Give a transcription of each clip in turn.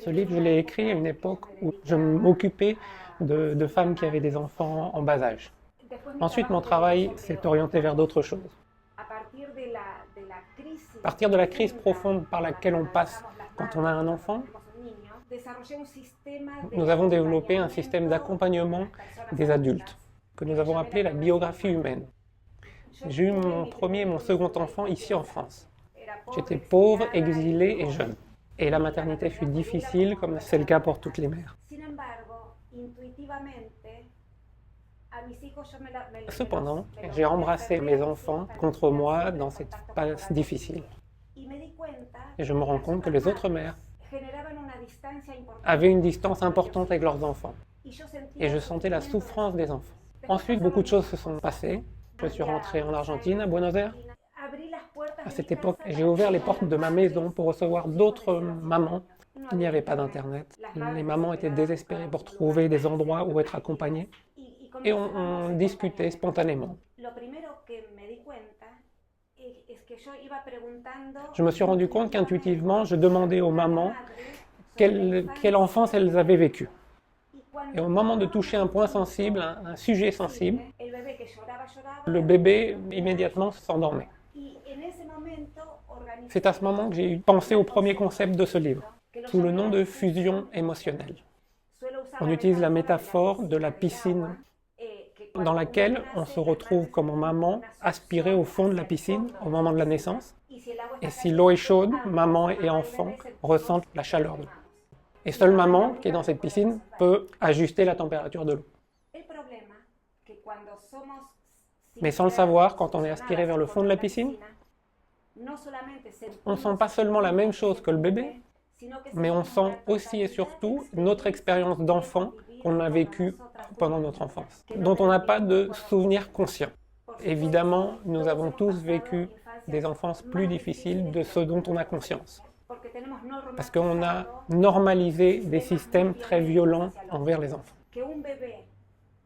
Ce livre, je l'ai écrit à une époque où je m'occupais de femmes qui avaient des enfants en bas âge. Ensuite, mon travail s'est orienté vers d'autres choses. À partir de la crise profonde par laquelle on passe quand on a un enfant, nous avons développé un système d'accompagnement des adultes, que nous avons appelé la biographie humaine. J'ai eu mon premier et mon second enfant ici en France. J'étais pauvre, exilé et jeune. Et la maternité fut difficile, comme c'est le cas pour toutes les mères. Cependant, j'ai embrassé mes enfants contre moi dans cette phase difficile. Et je me rends compte que les autres mères avaient une distance importante avec leurs enfants. Et je sentais la souffrance des enfants. Ensuite, beaucoup de choses se sont passées. Je suis rentré en Argentine, à Buenos Aires. À cette époque, j'ai ouvert les portes de ma maison pour recevoir d'autres mamans. Il n'y avait pas d'internet. Les mamans étaient désespérées pour trouver des endroits où être accompagnées. Et on discutait spontanément. Je me suis rendu compte qu'intuitivement, je demandais aux mamans quelle enfance elles avaient vécue. Et au moment de toucher un point sensible, un sujet sensible, le bébé immédiatement s'endormait. C'est à ce moment que j'ai pensé au premier concept de ce livre, sous le nom de fusion émotionnelle. On utilise la métaphore de la piscine dans laquelle on se retrouve comme maman aspirée au fond de la piscine au moment de la naissance. Et si l'eau est chaude, maman et enfant ressentent la chaleur de l'eau. Et seule maman qui est dans cette piscine peut ajuster la température de l'eau. Mais sans le savoir, quand on est aspiré vers le fond de la piscine, on ne sent pas seulement la même chose que le bébé, mais on sent aussi et surtout notre expérience d'enfant qu'on a vécue pendant notre enfance, dont on n'a pas de souvenir conscient. Évidemment, nous avons tous vécu des enfances plus difficiles de ce dont on a conscience. Parce qu'on a normalisé des systèmes très violents envers les enfants.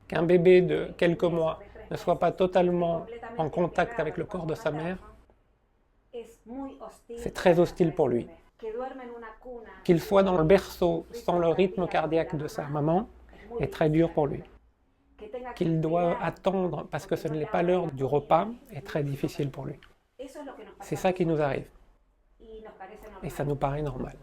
Qu'un bébé de quelques mois ne soit pas totalement en contact avec le corps de sa mère, c'est très hostile pour lui. Qu'il soit dans le berceau sans le rythme cardiaque de sa maman est très dur pour lui. Qu'il doit attendre parce que ce n'est pas l'heure du repas est très difficile pour lui. C'est ça qui nous arrive. Et ça nous paraît normal.